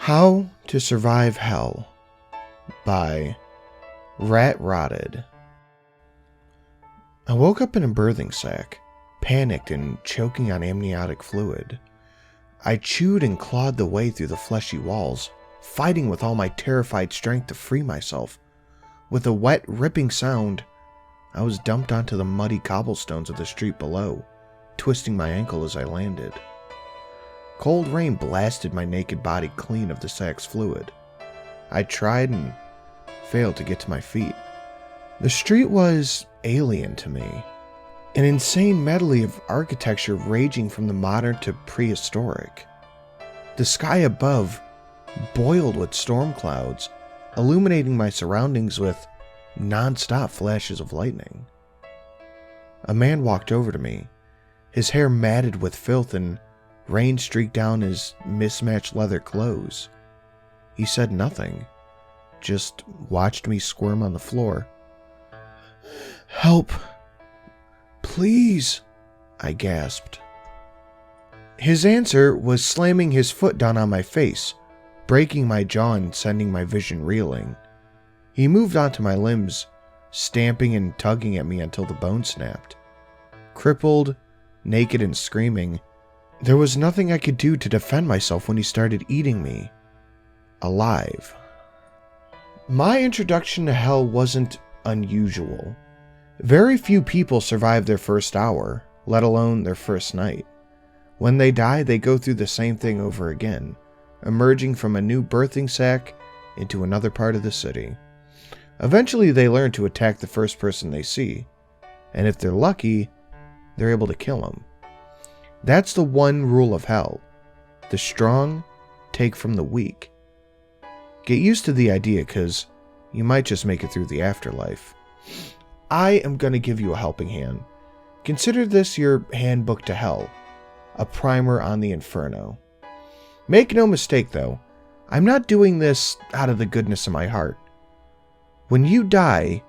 How to Survive Hell by Rat Rotted. I woke up in a birthing sack, panicked and choking on amniotic fluid. I chewed and clawed the way through the fleshy walls, fighting with all my terrified strength to free myself. With a wet, ripping sound, I was dumped onto the muddy cobblestones of the street below, twisting my ankle as I landed. Cold rain blasted my naked body clean of the sack's fluid. I tried and failed to get to my feet. The street was alien to me, an insane medley of architecture ranging from the modern to prehistoric. The sky above boiled with storm clouds, illuminating my surroundings with non-stop flashes of lightning. A man walked over to me, his hair matted with filth and rain streaked down his mismatched leather clothes. He said nothing, just watched me squirm on the floor. "Help! Please!" I gasped. His answer was slamming his foot down on my face, breaking my jaw and sending my vision reeling. He moved onto my limbs, stamping and tugging at me until the bone snapped. Crippled, naked and screaming, there was nothing I could do to defend myself when he started eating me alive. My introduction to hell wasn't unusual. Very few people survive their first hour, let alone their first night. When they die, they go through the same thing over again, emerging from a new birthing sack into another part of the city. Eventually, they learn to attack the first person they see, and if they're lucky, they're able to kill him. That's the one rule of hell. The strong take from the weak. Get used to the idea, because you might just make it through the afterlife. I am going to give you a helping hand. Consider this your handbook to hell, a primer on the inferno. Make no mistake though, I'm not doing this out of the goodness of my heart. When you die,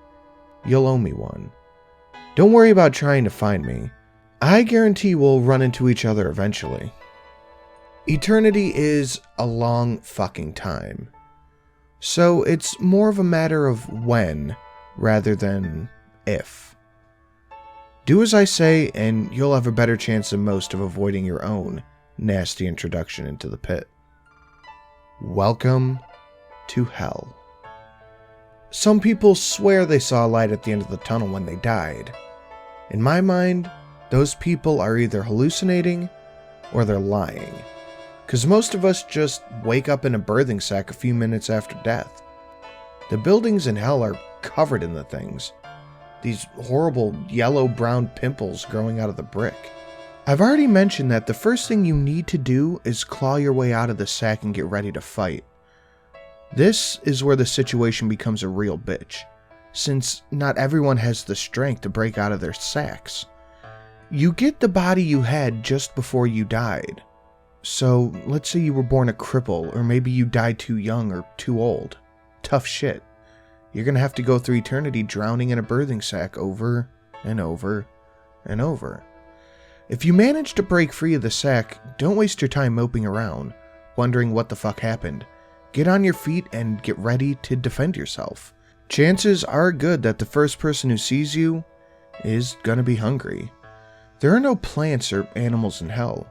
you'll owe me one. Don't worry about trying to find me. I guarantee we'll run into each other eventually. Eternity is a long fucking time. So it's more of a matter of when rather than if. Do as I say and you'll have a better chance than most of avoiding your own nasty introduction into the pit. Welcome to hell. Some people swear they saw a light at the end of the tunnel when they died. In my mind, those people are either hallucinating or they're lying. Because most of us just wake up in a birthing sack a few minutes after death. The buildings in hell are covered in the things. These horrible yellow-brown pimples growing out of the brick. I've already mentioned that the first thing you need to do is claw your way out of the sack and get ready to fight. This is where the situation becomes a real bitch, since not everyone has the strength to break out of their sacks. You get the body you had just before you died. So, let's say you were born a cripple, or maybe you died too young or too old. Tough shit. You're gonna have to go through eternity drowning in a birthing sack over and over and over. If you manage to break free of the sack, don't waste your time moping around, wondering what the fuck happened. Get on your feet and get ready to defend yourself. Chances are good that the first person who sees you is gonna be hungry. There are no plants or animals in hell,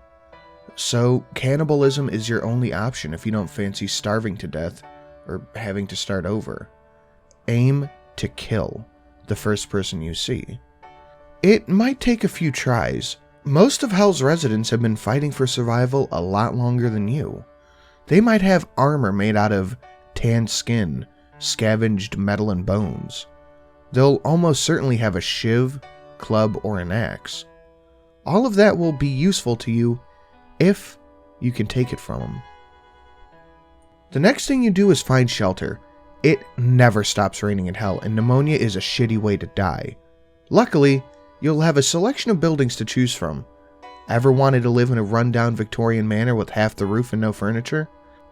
so cannibalism is your only option if you don't fancy starving to death or having to start over. Aim to kill the first person you see. It might take a few tries. Most of hell's residents have been fighting for survival a lot longer than you. They might have armor made out of tanned skin, scavenged metal and bones. They'll almost certainly have a shiv, club, or an axe. All of that will be useful to you if you can take it from them. The next thing you do is find shelter. It never stops raining in hell, and pneumonia is a shitty way to die. Luckily, you'll have a selection of buildings to choose from. Ever wanted to live in a rundown Victorian manor with half the roof and no furniture?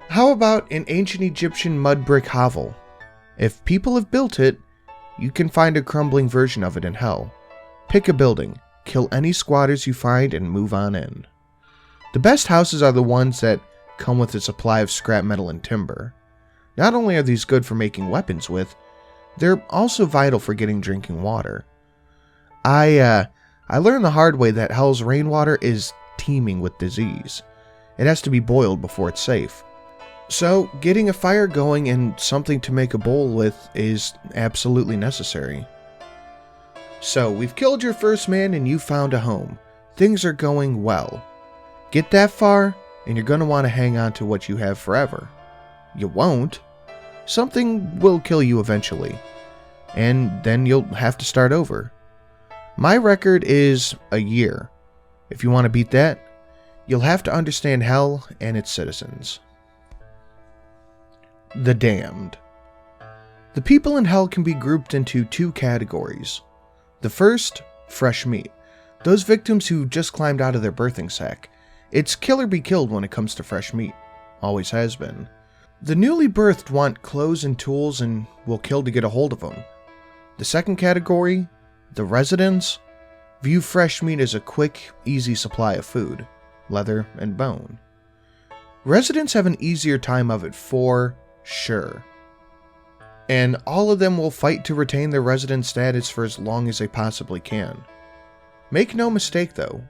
How about an ancient Egyptian mud brick hovel? If people have built it, you can find a crumbling version of it in hell. Pick a building, kill any squatters you find, and move on in. The best houses are the ones that come with a supply of scrap metal and timber. Not only are these good for making weapons with, they're also vital for getting drinking water. I learned the hard way that Hell's rainwater is teeming with disease. It has to be boiled before it's safe. So, getting a fire going and something to make a bowl with is absolutely necessary. So, we've killed your first man and you found a home. Things are going well. Get that far, and you're going to want to hang on to what you have forever. You won't. Something will kill you eventually. And then you'll have to start over. My record is a year. If you want to beat that, you'll have to understand Hell and its citizens. The Damned. The people in Hell can be grouped into two categories. The first, fresh meat. Those victims who just climbed out of their birthing sack. It's kill or be killed when it comes to fresh meat. Always has been. The newly birthed want clothes and tools and will kill to get a hold of them. The second category, the residents, view fresh meat as a quick, easy supply of food, leather, and bone. Residents have an easier time of it for sure. And all of them will fight to retain their resident status for as long as they possibly can. Make no mistake though,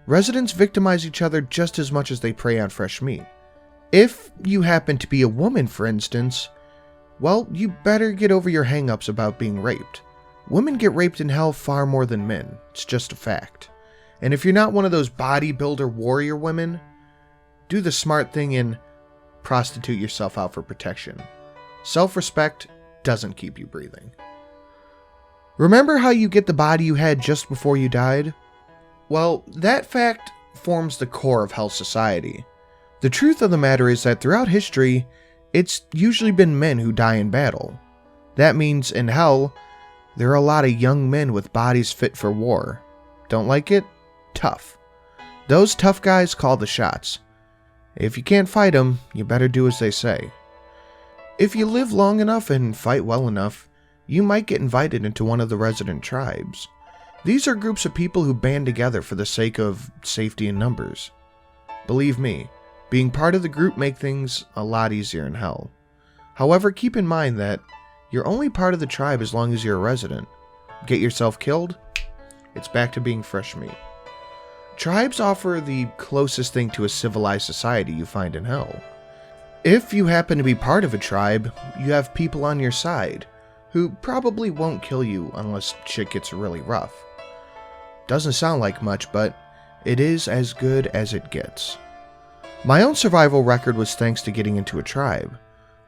residents victimize each other just as much as they prey on fresh meat. If you happen to be a woman, for instance, well, you better get over your hang-ups about being raped. Women get raped in Hell far more than men, it's just a fact. And if you're not one of those bodybuilder warrior women, do the smart thing and prostitute yourself out for protection. Self-respect doesn't keep you breathing. Remember how you get the body you had just before you died? Well, that fact forms the core of Hell's society. The truth of the matter is that throughout history, it's usually been men who die in battle. That means in Hell, there are a lot of young men with bodies fit for war. Don't like it? Tough. Those tough guys call the shots. If you can't fight them, you better do as they say. If you live long enough and fight well enough, you might get invited into one of the resident tribes. These are groups of people who band together for the sake of safety in numbers. Believe me, being part of the group makes things a lot easier in Hell. However, keep in mind that you're only part of the tribe as long as you're a resident. Get yourself killed, it's back to being fresh meat. Tribes offer the closest thing to a civilized society you find in Hell. If you happen to be part of a tribe, you have people on your side, who probably won't kill you unless shit gets really rough. Doesn't sound like much, but it is as good as it gets. My own survival record was thanks to getting into a tribe.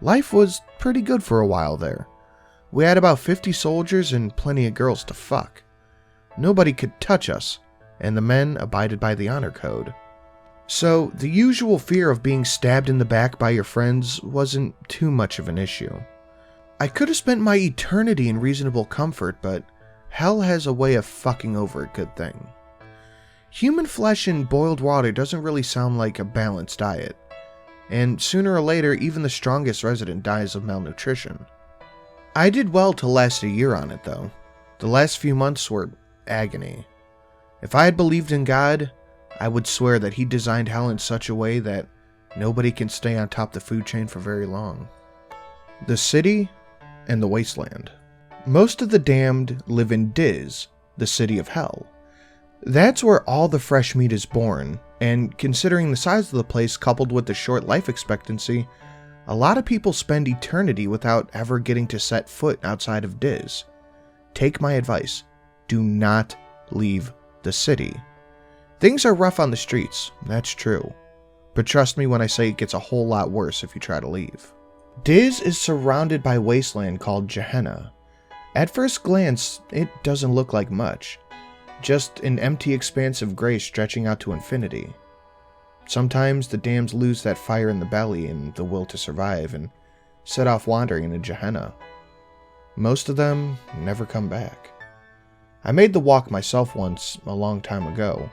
Life was pretty good for a while there. We had about 50 soldiers and plenty of girls to fuck. Nobody could touch us, and the men abided by the honor code. So, the usual fear of being stabbed in the back by your friends wasn't too much of an issue. I could have spent my eternity in reasonable comfort, but Hell has a way of fucking over a good thing. Human flesh in boiled water doesn't really sound like a balanced diet, and sooner or later even the strongest resident dies of malnutrition. I did well to last a year on it though. The last few months were agony. If I had believed in God, I would swear that he designed Hell in such a way that nobody can stay on top of the food chain for very long. The city and the wasteland. Most of the damned live in Diz, the city of Hell. That's where all the fresh meat is born, and considering the size of the place coupled with the short life expectancy, a lot of people spend eternity without ever getting to set foot outside of Diz. Take my advice, do not leave the city. Things are rough on the streets, that's true, but trust me when I say it gets a whole lot worse if you try to leave. Diz is surrounded by wasteland called Gehenna. At first glance, it doesn't look like much. Just an empty expanse of gray stretching out to infinity. Sometimes the damned lose that fire in the belly and the will to survive and set off wandering into Gehenna. Most of them never come back. I made the walk myself once a long time ago.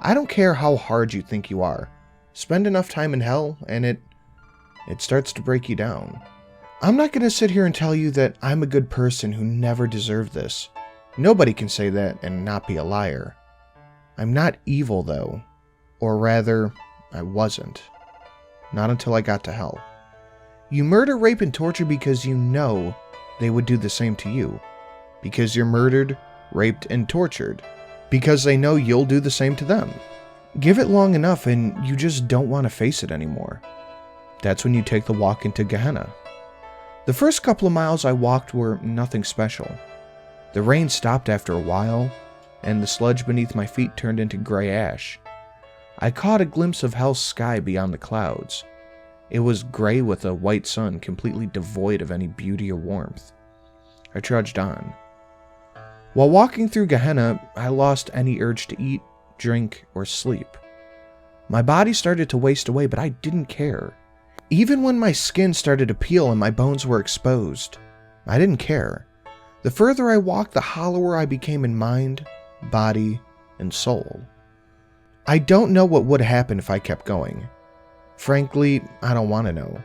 I don't care how hard you think you are. Spend enough time in Hell and it starts to break you down. I'm not going to sit here and tell you that I'm a good person who never deserved this. Nobody can say that and not be a liar. I'm not evil though. Or rather, I wasn't. not until I got to hell. You murder, rape, and torture because you know they would do the same to you. Because you're murdered, raped, and tortured. Because they know you'll do the same to them. Give it long enough and you just don't want to face it anymore. That's when you take the walk into Gehenna. The first couple of miles I walked were nothing special. The rain stopped after a while, and the sludge beneath my feet turned into gray ash. I caught a glimpse of hell's sky beyond the clouds. It was gray with a white sun completely devoid of any beauty or warmth. I trudged on. While walking through Gehenna, I lost any urge to eat, drink, or sleep. My body started to waste away, but I didn't care. Even when my skin started to peel and my bones were exposed, I didn't care. The further I walked, the hollower I became in mind, body, and soul. I don't know what would happen if I kept going. Frankly, I don't want to know.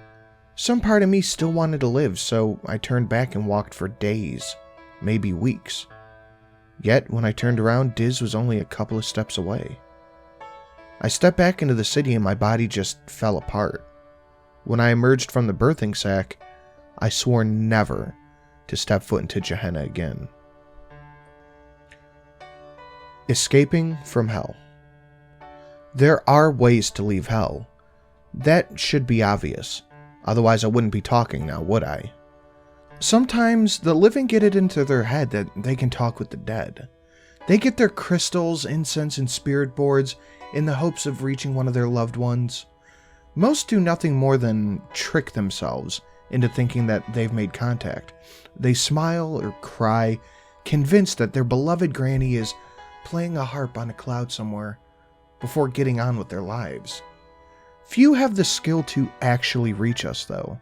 Some part of me still wanted to live, so I turned back and walked for days, maybe weeks. Yet, when I turned around, Diz was only a couple of steps away. I stepped back into the city and my body just fell apart. When I emerged from the birthing sack, I swore never to step foot into Gehenna again. Escaping from hell. There are ways to leave hell. That should be obvious. Otherwise I wouldn't be talking now, would I? Sometimes the living get it into their head that they can talk with the dead. They get their crystals, incense, and spirit boards in the hopes of reaching one of their loved ones. Most do nothing more than trick themselves into thinking that they've made contact. They smile or cry, convinced that their beloved granny is playing a harp on a cloud somewhere, before getting on with their lives. Few have the skill to actually reach us, though.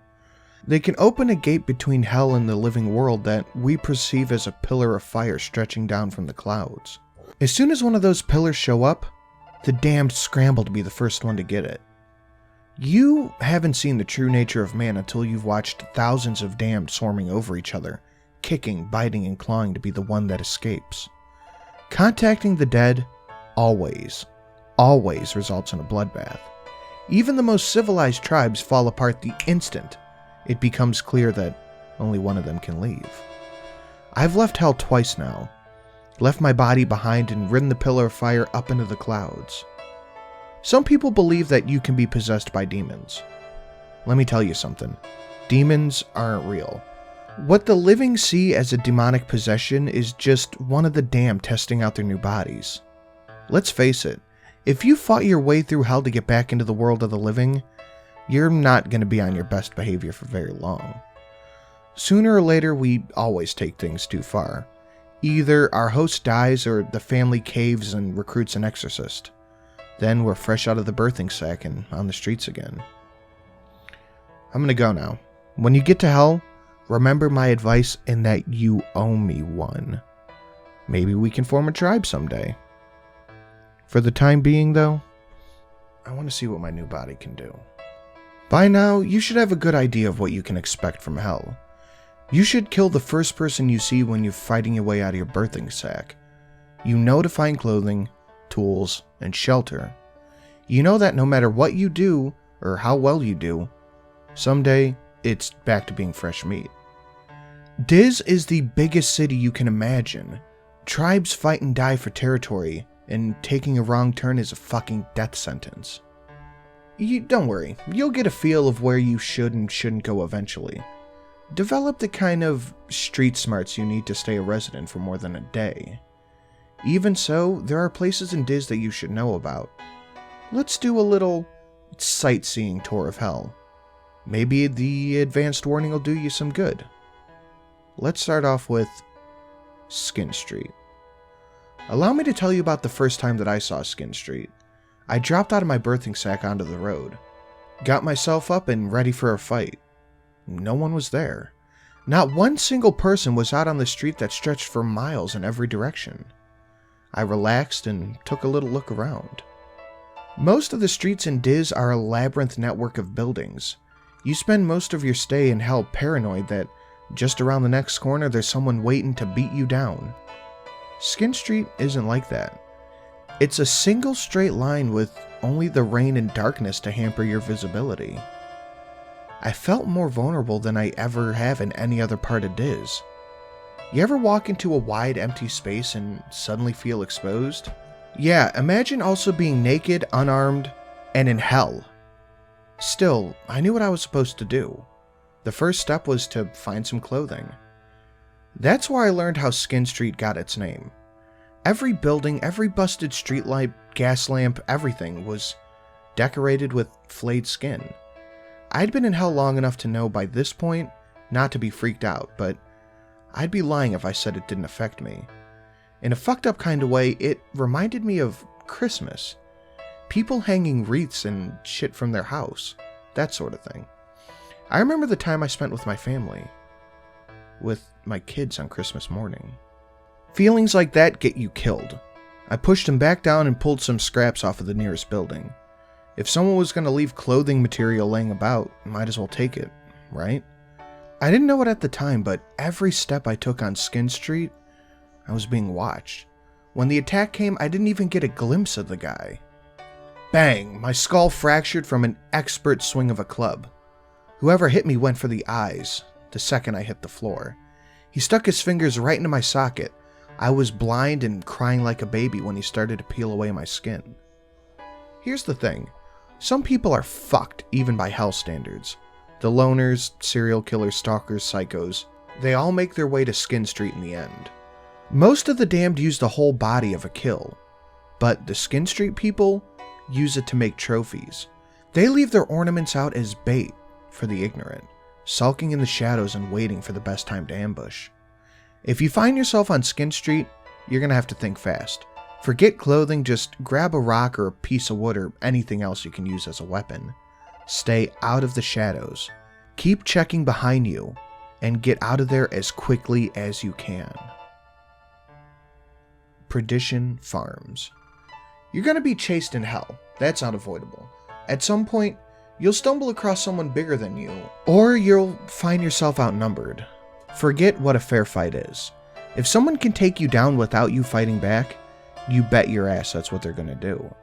They can open a gate between hell and the living world that we perceive as a pillar of fire stretching down from the clouds. As soon as one of those pillars show up, the damned scramble to be the first one to get it. You haven't seen the true nature of man until you've watched thousands of damned swarming over each other, kicking, biting, and clawing to be the one that escapes. Contacting the dead always results in a bloodbath. Even the most civilized tribes fall apart the instant it becomes clear that only one of them can leave. I've left hell twice now, left my body behind and ridden the pillar of fire up into the clouds. Some people believe that you can be possessed by demons. Let me tell you something. Demons aren't real. What the living see as a demonic possession is just one of the damned testing out their new bodies. Let's face it, if you fought your way through hell to get back into the world of the living, you're not going to be on your best behavior for very long. Sooner or later, we always take things too far. Either our host dies or the family caves and recruits an exorcist. Then we're fresh out of the birthing sack and on the streets again. I'm going to go now. When you get to hell, remember my advice in that you owe me one. Maybe we can form a tribe someday. For the time being, though, I want to see what my new body can do. By now, you should have a good idea of what you can expect from hell. You should kill the first person you see when you're fighting your way out of your birthing sack. You know to find clothing, tools, and shelter. You know that no matter what you do, or how well you do, someday it's back to being fresh meat. Diz is the biggest city you can imagine. Tribes fight and die for territory, and taking a wrong turn is a fucking death sentence. Don't worry, you'll get a feel of where you should and shouldn't go eventually. Develop the kind of street smarts you need to stay a resident for more than a day. Even so, there are places in Diz that you should know about. Let's do a little sightseeing tour of hell. Maybe the advanced warning will do you some good. Let's start off with Skin Street. Allow me to tell you about the first time that I saw Skin Street. I dropped out of my birthing sack onto the road, got myself up and ready for a fight. No one was there. Not one single person was out on the street that stretched for miles in every direction. I relaxed and took a little look around. Most of the streets in Diz are a labyrinth network of buildings. You spend most of your stay in hell paranoid that just around the next corner there's someone waiting to beat you down. Skin Street isn't like that. It's a single straight line with only the rain and darkness to hamper your visibility. I felt more vulnerable than I ever have in any other part of Diz. You ever walk into a wide empty space and suddenly feel exposed? Yeah, imagine also being naked, unarmed, and in hell. Still, I knew what I was supposed to do. The first step was to find some clothing. That's where I learned how Skin Street got its name. Every building, every busted streetlight, gas lamp, everything was decorated with flayed skin. I'd been in hell long enough to know by this point not to be freaked out, but I'd be lying if I said it didn't affect me. In a fucked up kind of way, it reminded me of Christmas. People hanging wreaths and shit from their house. That sort of thing. I remember the time I spent with my family. With my kids on Christmas morning. Feelings like that get you killed. I pushed him back down and pulled some scraps off of the nearest building. If someone was going to leave clothing material laying about, might as well take it, right? I didn't know it at the time, but every step I took on Skin Street, I was being watched. When the attack came, I didn't even get a glimpse of the guy. Bang! My skull fractured from an expert swing of a club. Whoever hit me went for the eyes the second I hit the floor. He stuck his fingers right into my socket. I was blind and crying like a baby when he started to peel away my skin. Here's the thing. Some people are fucked even by hell standards. The loners, serial killers, stalkers, psychos, they all make their way to Skin Street in the end. Most of the damned use the whole body of a kill, but the Skin Street people use it to make trophies. They leave their ornaments out as bait for the ignorant, sulking in the shadows and waiting for the best time to ambush. If you find yourself on Skin Street, you're gonna have to think fast. Forget clothing, just grab a rock or a piece of wood or anything else you can use as a weapon. Stay out of the shadows. Keep checking behind you, and get out of there as quickly as you can. Perdition Farms. You're gonna be chased in hell. That's unavoidable. At some point, you'll stumble across someone bigger than you, or you'll find yourself outnumbered. Forget what a fair fight is. If someone can take you down without you fighting back, you bet your ass that's what they're gonna do.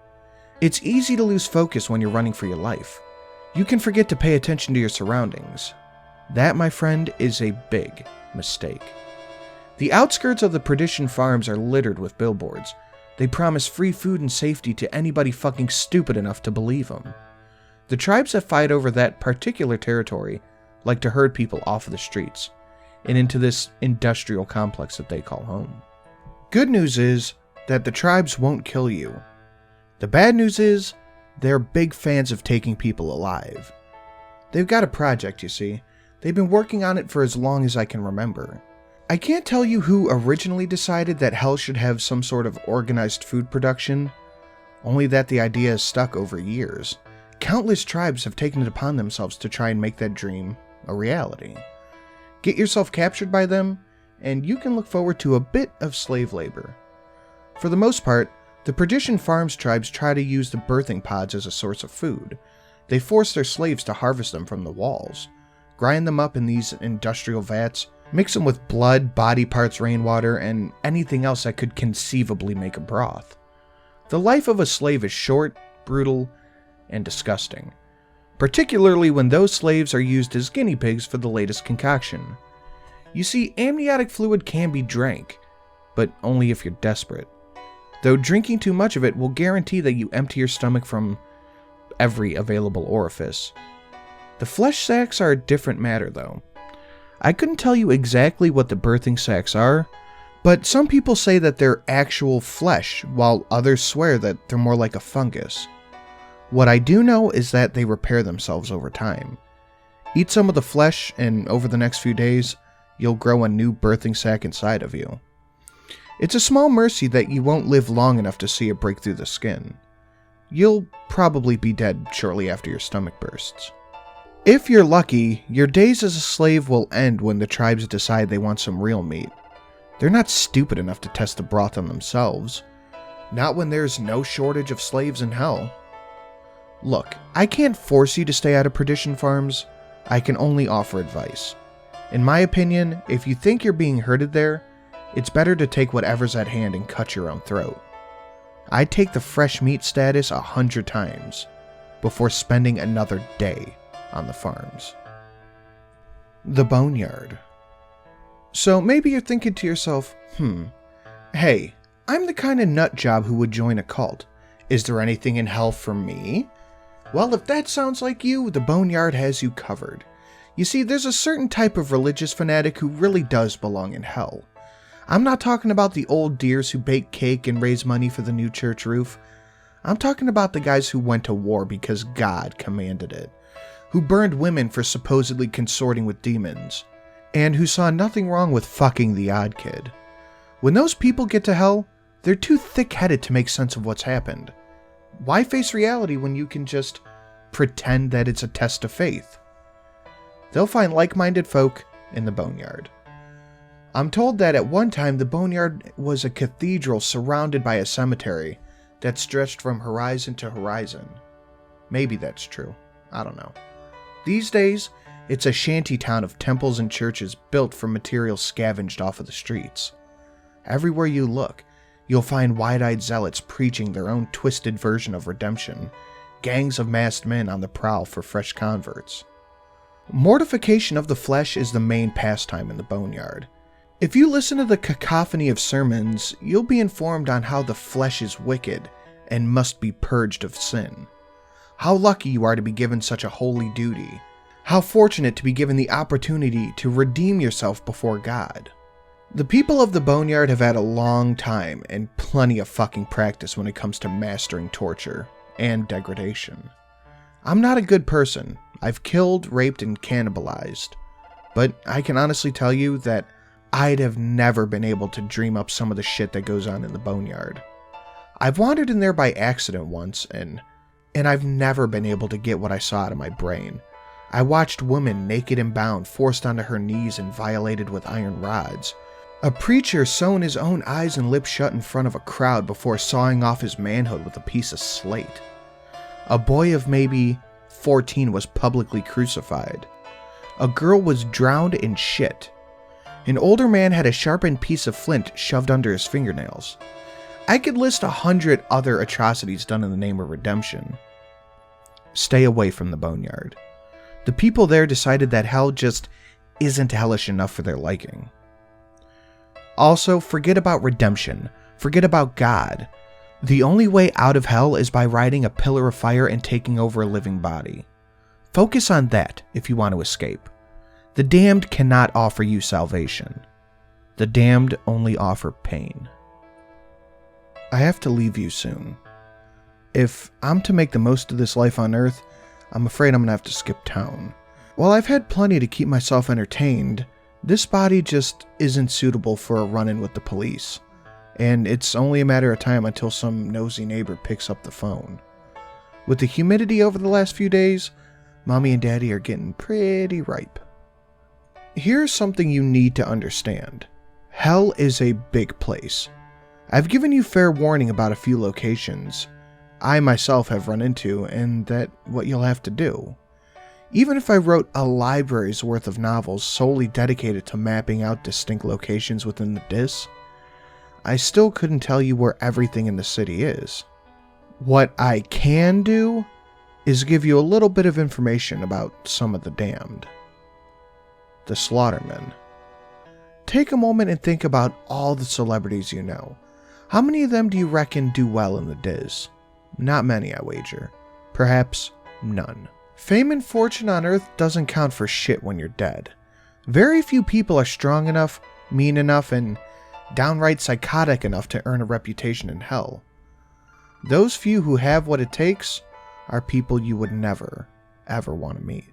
It's easy to lose focus when you're running for your life. You can forget to pay attention to your surroundings. That, my friend, is a big mistake. The outskirts of the Perdition Farms are littered with billboards. They promise free food and safety to anybody fucking stupid enough to believe them. The tribes that fight over that particular territory like to herd people off of the streets and into this industrial complex that they call home. Good news is that the tribes won't kill you. The bad news is they're big fans of taking people alive. They've got a project, you see. They've been working on it for as long as I can remember. I can't tell you who originally decided that hell should have some sort of organized food production, only that the idea has stuck over years. Countless tribes have taken it upon themselves to try and make that dream a reality. Get yourself captured by them, and you can look forward to a bit of slave labor. For the most part, the Perdition Farms tribes try to use the birthing pods as a source of food. They force their slaves to harvest them from the walls, grind them up in these industrial vats, mix them with blood, body parts, rainwater, and anything else that could conceivably make a broth. The life of a slave is short, brutal, and disgusting, particularly when those slaves are used as guinea pigs for the latest concoction. You see, amniotic fluid can be drank, but only if you're desperate. Though drinking too much of it will guarantee that you empty your stomach from every available orifice. The flesh sacs are a different matter, though. I couldn't tell you exactly what the birthing sacs are, but some people say that they're actual flesh, while others swear that they're more like a fungus. What I do know is that they repair themselves over time. Eat some of the flesh, and over the next few days, you'll grow a new birthing sac inside of you. It's a small mercy that you won't live long enough to see it break through the skin. You'll probably be dead shortly after your stomach bursts. If you're lucky, your days as a slave will end when the tribes decide they want some real meat. They're not stupid enough to test the broth on themselves. Not when there's no shortage of slaves in hell. Look, I can't force you to stay out of Perdition Farms. I can only offer advice. In my opinion, if you think you're being herded there, it's better to take whatever's at hand and cut your own throat. I'd take the fresh meat status 100 times before spending another day on the farms. The boneyard. So maybe you're thinking to yourself, hey, I'm the kind of nut job who would join a cult. Is there anything in hell for me? Well, if that sounds like you, the boneyard has you covered. You see, there's a certain type of religious fanatic who really does belong in hell. I'm not talking about the old dears who bake cake and raise money for the new church roof. I'm talking about the guys who went to war because God commanded it, who burned women for supposedly consorting with demons, and who saw nothing wrong with fucking the odd kid. When those people get to hell, they're too thick-headed to make sense of what's happened. Why face reality when you can just pretend that it's a test of faith? They'll find like-minded folk in the boneyard. I'm told that at one time the boneyard was a cathedral surrounded by a cemetery that stretched from horizon to horizon. Maybe that's true. I don't know. These days, it's a shanty town of temples and churches built from materials scavenged off of the streets. Everywhere you look, you'll find wide-eyed zealots preaching their own twisted version of redemption, gangs of masked men on the prowl for fresh converts. Mortification of the flesh is the main pastime in the boneyard. If you listen to the cacophony of sermons, you'll be informed on how the flesh is wicked and must be purged of sin. How lucky you are to be given such a holy duty. How fortunate to be given the opportunity to redeem yourself before God. The people of the boneyard have had a long time and plenty of fucking practice when it comes to mastering torture and degradation. I'm not a good person. I've killed, raped, and cannibalized. But I can honestly tell you that I'd have never been able to dream up some of the shit that goes on in the boneyard. I've wandered in there by accident once, and I've never been able to get what I saw out of my brain. I watched women naked and bound, forced onto her knees and violated with iron rods. A preacher sewing his own eyes and lips shut in front of a crowd before sawing off his manhood with a piece of slate. A boy of maybe 14 was publicly crucified. A girl was drowned in shit. An older man had a sharpened piece of flint shoved under his fingernails. I could list 100 other atrocities done in the name of redemption. Stay away from the boneyard. The people there decided that hell just isn't hellish enough for their liking. Also, forget about redemption. Forget about God. The only way out of hell is by riding a pillar of fire and taking over a living body. Focus on that if you want to escape. The damned cannot offer you salvation. The damned only offer pain. I have to leave you soon. If I'm to make the most of this life on Earth, I'm afraid I'm going to have to skip town. While I've had plenty to keep myself entertained, this body just isn't suitable for a run-in with the police, and it's only a matter of time until some nosy neighbor picks up the phone. With the humidity over the last few days, Mommy and Daddy are getting pretty ripe. Here's something you need to understand. Hell is a big place. I've given you fair warning about a few locations I myself have run into, and that's what you'll have to do. Even if I wrote a library's worth of novels solely dedicated to mapping out distinct locations within the Dis, I still couldn't tell you where everything in the city is. What I can do is give you a little bit of information about some of the damned. The Slaughtermen. Take a moment and think about all the celebrities you know. How many of them do you reckon do well in the Dis? Not many, I wager. Perhaps none. Fame and fortune on Earth doesn't count for shit when you're dead. Very few people are strong enough, mean enough, and downright psychotic enough to earn a reputation in hell. Those few who have what it takes are people you would never, ever want to meet.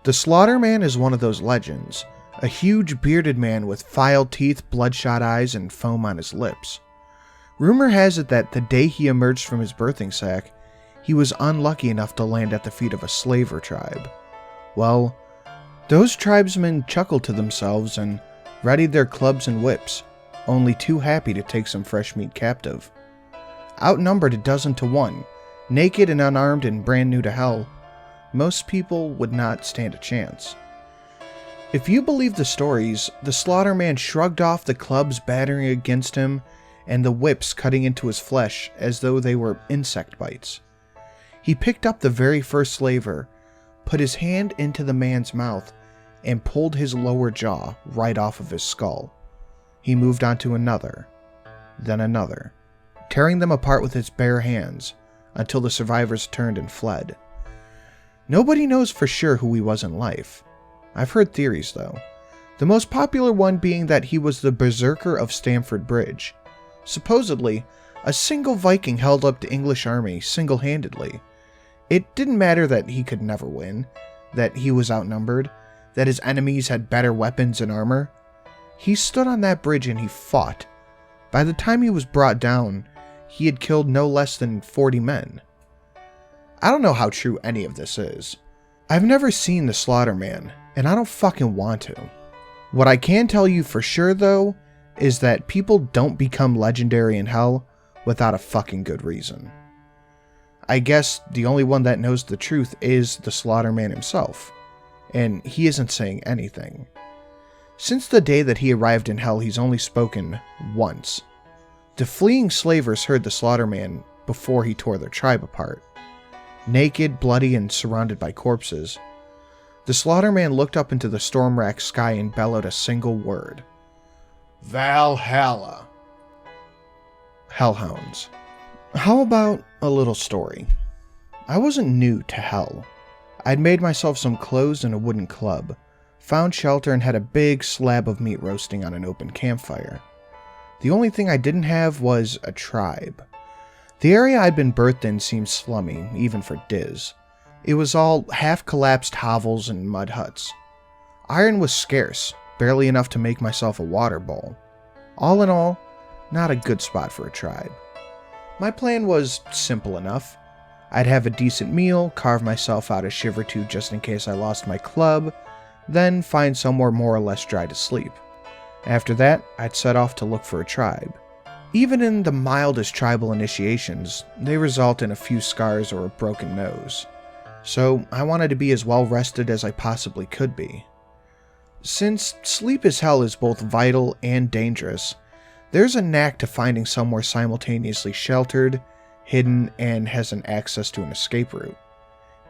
The Slaughterman is one of those legends, a huge bearded man with filed teeth, bloodshot eyes, and foam on his lips. Rumor has it that the day he emerged from his birthing sack, he was unlucky enough to land at the feet of a slaver tribe. Well, those tribesmen chuckled to themselves and readied their clubs and whips, only too happy to take some fresh meat captive. Outnumbered 12 to 1, naked and unarmed and brand new to hell, most people would not stand a chance. If you believe the stories, the Slaughterman shrugged off the clubs battering against him and the whips cutting into his flesh as though they were insect bites. He picked up the very first slaver, put his hand into the man's mouth, and pulled his lower jaw right off of his skull. He moved on to another, then another, tearing them apart with his bare hands until the survivors turned and fled. Nobody knows for sure who he was in life. I've heard theories though, the most popular one being that he was the Berserker of Stamford Bridge. Supposedly, a single Viking held up the English army single-handedly. It didn't matter that he could never win, that he was outnumbered, that his enemies had better weapons and armor. He stood on that bridge and he fought. By the time he was brought down, he had killed no less than 40 men. I don't know how true any of this is. I've never seen the Slaughterman, and I don't fucking want to. What I can tell you for sure though, is that people don't become legendary in hell without a fucking good reason. I guess the only one that knows the truth is the Slaughterman himself, and he isn't saying anything. Since the day that he arrived in hell, he's only spoken once. The fleeing slavers heard the Slaughterman before he tore their tribe apart. Naked, bloody, and surrounded by corpses, the Slaughterman looked up into the storm-racked sky and bellowed a single word. Valhalla. Hellhounds. How about a little story? I wasn't new to hell. I'd made myself some clothes and a wooden club, found shelter, and had a big slab of meat roasting on an open campfire. The only thing I didn't have was a tribe. The area I'd been birthed in seemed slummy, even for Diz. It was all half-collapsed hovels and mud huts. Iron was scarce, barely enough to make myself a water bowl. All in all, not a good spot for a tribe. My plan was simple enough. I'd have a decent meal, carve myself out a shiv or two just in case I lost my club, then find somewhere more or less dry to sleep. After that, I'd set off to look for a tribe. Even in the mildest tribal initiations, they result in a few scars or a broken nose. So I wanted to be as well rested as I possibly could be. Since sleep as hell is both vital and dangerous, there's a knack to finding somewhere simultaneously sheltered, hidden, and has an access to an escape route.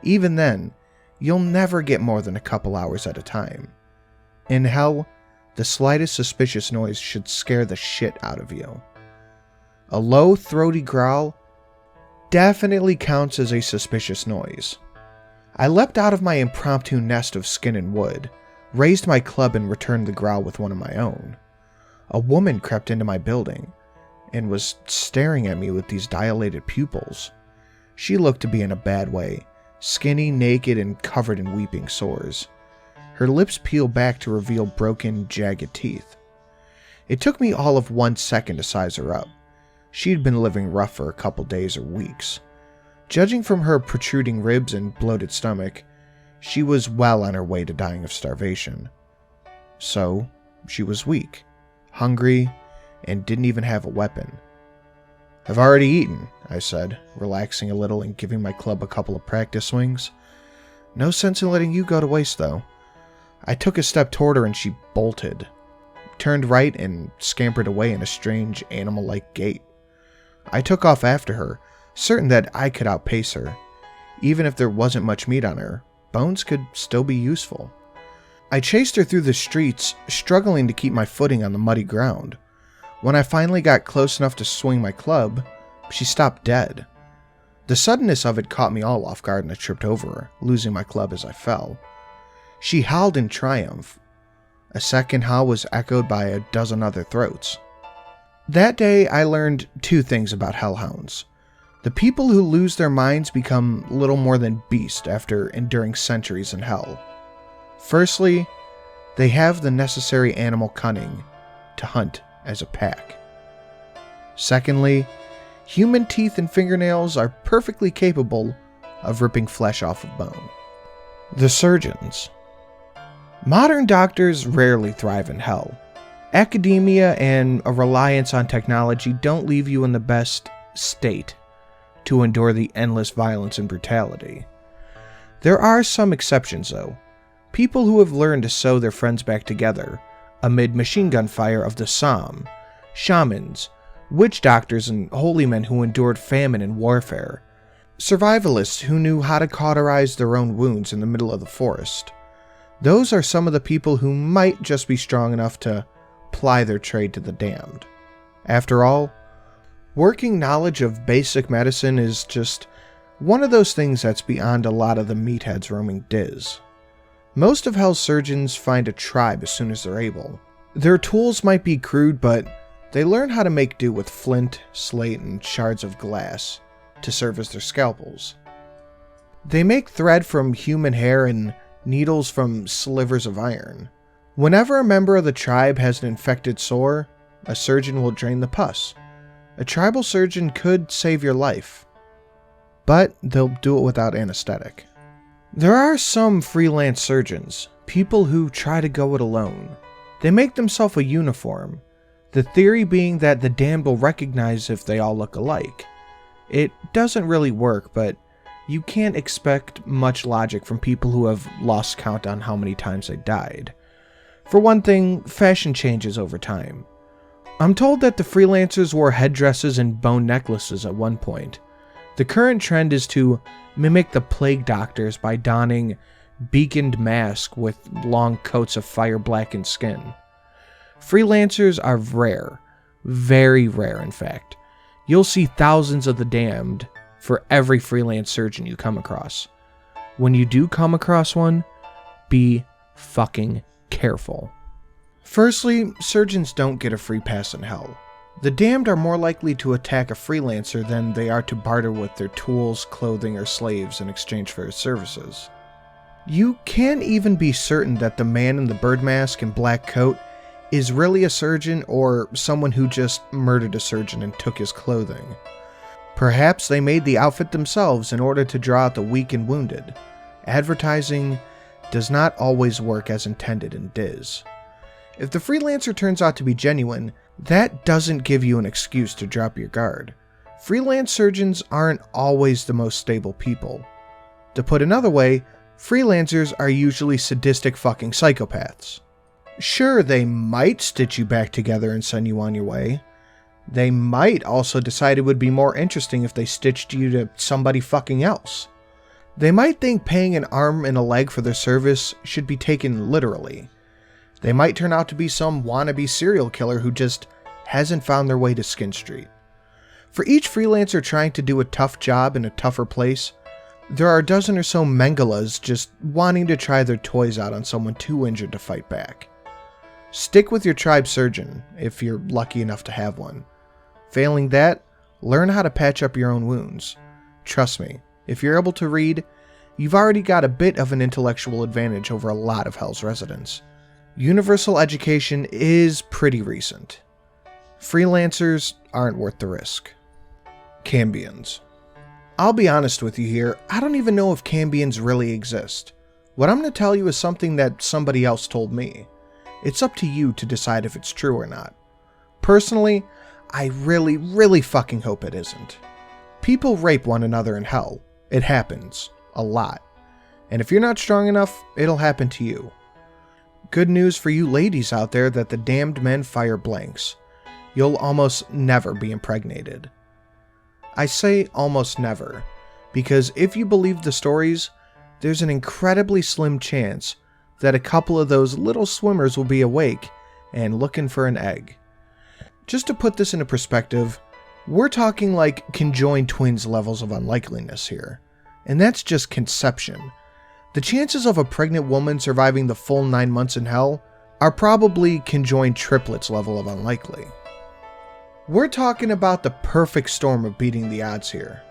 Even then, you'll never get more than a couple hours at a time. In hell, the slightest suspicious noise should scare the shit out of you. A low, throaty growl definitely counts as a suspicious noise. I leapt out of my impromptu nest of skin and wood, raised my club, and returned the growl with one of my own. A woman crept into my building and was staring at me with these dilated pupils. She looked to be in a bad way, skinny, naked, and covered in weeping sores. Her lips peeled back to reveal broken, jagged teeth. It took me all of 1 second to size her up. She'd been living rough for a couple days or weeks. Judging from her protruding ribs and bloated stomach, she was well on her way to dying of starvation. So, she was weak, hungry, and didn't even have a weapon. "I've already eaten," I said, relaxing a little and giving my club a couple of practice swings. "No sense in letting you go to waste, though." I took a step toward her and she bolted, turned right, and scampered away in a strange, animal-like gait. I took off after her, certain that I could outpace her. Even if there wasn't much meat on her, bones could still be useful. I chased her through the streets, struggling to keep my footing on the muddy ground. When I finally got close enough to swing my club, she stopped dead. The suddenness of it caught me all off guard and I tripped over her, losing my club as I fell. She howled in triumph. A second howl was echoed by a dozen other throats. That day, I learned 2 things about Hellhounds. The people who lose their minds become little more than beasts after enduring centuries in hell. Firstly, they have the necessary animal cunning to hunt as a pack. Secondly, human teeth and fingernails are perfectly capable of ripping flesh off of bone. The surgeons. Modern doctors rarely thrive in hell. Academia and a reliance on technology don't leave you in the best state to endure the endless violence and brutality. There are some exceptions, though. People who have learned to sew their friends back together amid machine gun fire of the Somme, shamans, witch doctors and holy men who endured famine and warfare, survivalists who knew how to cauterize their own wounds in the middle of the forest. Those are some of the people who might just be strong enough to ply their trade to the damned. After all, working knowledge of basic medicine is just one of those things that's beyond a lot of the meatheads roaming Diz. Most of Hell's surgeons find a tribe as soon as they're able. Their tools might be crude, but they learn how to make do with flint, slate, and shards of glass to serve as their scalpels. They make thread from human hair and needles from slivers of iron. Whenever a member of the tribe has an infected sore, a surgeon will drain the pus. A tribal surgeon could save your life, but they'll do it without anesthetic. There are some freelance surgeons, people who try to go it alone. They make themselves a uniform, the theory being that the damned will recognize if they all look alike. It doesn't really work, but you can't expect much logic from people who have lost count on how many times they died. For one thing, fashion changes over time. I'm told that the freelancers wore headdresses and bone necklaces at one point. The current trend is to mimic the plague doctors by donning beaconed masks with long coats of fire-blackened skin. Freelancers are rare, very rare in fact. You'll see thousands of the damned for every freelance surgeon you come across. When you do come across one, be fucking careful. Firstly, surgeons don't get a free pass in Hell. The damned are more likely to attack a freelancer than they are to barter with their tools, clothing, or slaves in exchange for his services. You can't even be certain that the man in the bird mask and black coat is really a surgeon or someone who just murdered a surgeon and took his clothing. Perhaps they made the outfit themselves in order to draw out the weak and wounded. Advertising does not always work as intended in Diz. If the freelancer turns out to be genuine, that doesn't give you an excuse to drop your guard. Freelance surgeons aren't always the most stable people. To put another way, freelancers are usually sadistic fucking psychopaths. Sure, they might stitch you back together and send you on your way. They might also decide it would be more interesting if they stitched you to somebody fucking else. They might think paying an arm and a leg for their service should be taken literally. They might turn out to be some wannabe serial killer who just hasn't found their way to Skin Street. For each freelancer trying to do a tough job in a tougher place, there are a dozen or so Mengelas just wanting to try their toys out on someone too injured to fight back. Stick with your tribe surgeon, if you're lucky enough to have one. Failing that, learn how to patch up your own wounds. Trust me, if you're able to read, you've already got a bit of an intellectual advantage over a lot of Hell's residents. Universal education is pretty recent. Freelancers aren't worth the risk. Cambians. I'll be honest with you here, I don't even know if Cambians really exist. What I'm going to tell you is something that somebody else told me. It's up to you to decide if it's true or not. Personally, I really fucking hope it isn't. People rape one another in Hell. It happens. A lot. And if you're not strong enough, it'll happen to you. Good news for you ladies out there that the damned men fire blanks. You'll almost never be impregnated. I say almost never, because if you believe the stories, there's an incredibly slim chance that a couple of those little swimmers will be awake and looking for an egg. Just to put this into perspective, we're talking like conjoined twins levels of unlikeliness here, and that's just conception. The chances of a pregnant woman surviving the full 9 months in Hell are probably conjoined triplets level of unlikely. We're talking about the perfect storm of beating the odds here.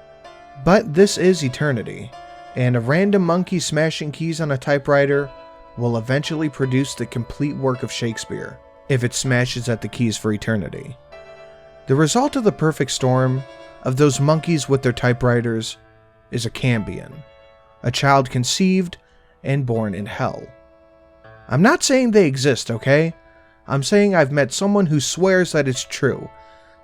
But this is eternity, and a random monkey smashing keys on a typewriter will eventually produce the complete work of Shakespeare, if it smashes at the keys for eternity. The result of the perfect storm, of those monkeys with their typewriters, is a Cambian, a child conceived and born in Hell. I'm not saying they exist, okay? I'm saying I've met someone who swears that it's true,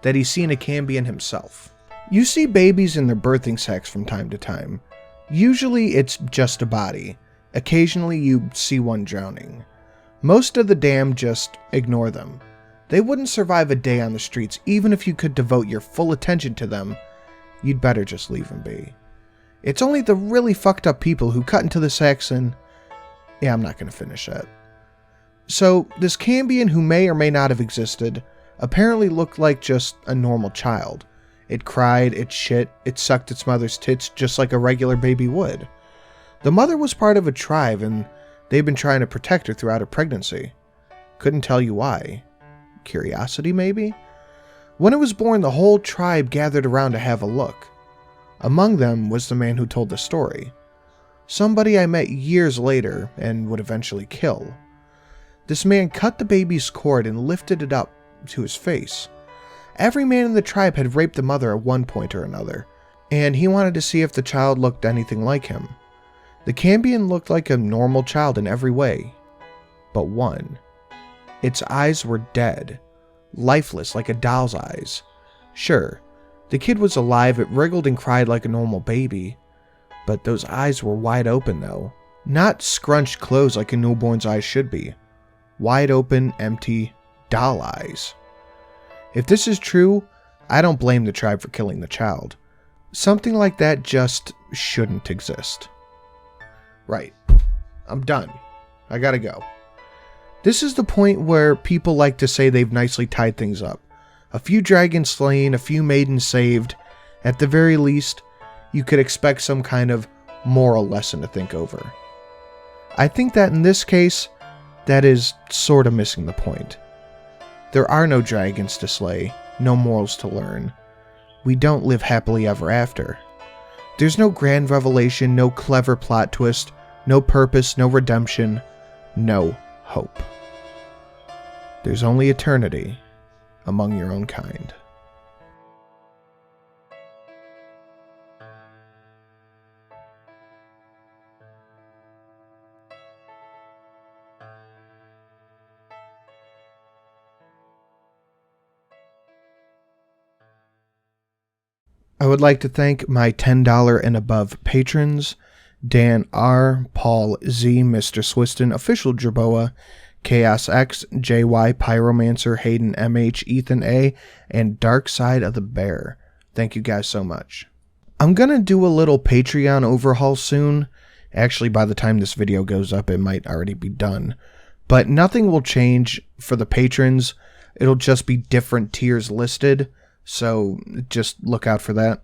that he's seen a Cambian himself. You see babies in their birthing sacks from time to time. Usually it's just a body. Occasionally you see one drowning. Most of the damned just ignore them. They wouldn't survive a day on the streets, even if you could devote your full attention to them. You'd better just leave them be. It's only the really fucked up people who cut into the sex and... Yeah, I'm not going to finish that. So, this Cambian, who may or may not have existed, apparently looked like just a normal child. It cried, it shit, it sucked its mother's tits just like a regular baby would. The mother was part of a tribe and they'd been trying to protect her throughout her pregnancy. Couldn't tell you why. Curiosity, maybe? When it was born, the whole tribe gathered around to have a look. Among them was the man who told the story. Somebody I met years later and would eventually kill. This man cut the baby's cord and lifted it up to his face. Every man in the tribe had raped the mother at one point or another, and he wanted to see if the child looked anything like him. The Cambian looked like a normal child in every way, but one. Its eyes were dead, lifeless like a doll's eyes. Sure, the kid was alive, it wriggled and cried like a normal baby, but those eyes were wide open though. Not scrunched closed like a newborn's eyes should be. Wide open, empty, doll eyes. If this is true, I don't blame the tribe for killing the child. Something like that just shouldn't exist. Right. I'm done. I gotta go. This is the point where people like to say they've nicely tied things up. A few dragons slain, a few maidens saved. At the very least, you could expect some kind of moral lesson to think over. I think that in this case, that is sort of missing the point. There are no dragons to slay, no morals to learn. We don't live happily ever after. There's no grand revelation, no clever plot twist, no purpose, no redemption, no hope. There's only eternity among your own kind. I would like to thank my $10 and above patrons, Dan R., Paul Z., Mr. Swiston, Official Jerboa, Chaos X, JY, Pyromancer, Hayden MH, Ethan A., and Dark Side of the Bear. Thank you guys so much. I'm gonna do a little Patreon overhaul soon. Actually, by the time this video goes up, it might already be done. But nothing will change for the patrons. It'll just be different tiers listed. So just look out for that.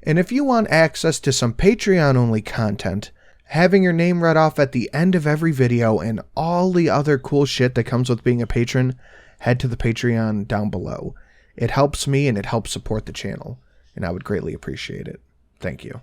And if you want access to some Patreon-only content, having your name read off at the end of every video and all the other cool shit that comes with being a patron, head to the Patreon down below. It helps me and it helps support the channel, and I would greatly appreciate it. Thank you.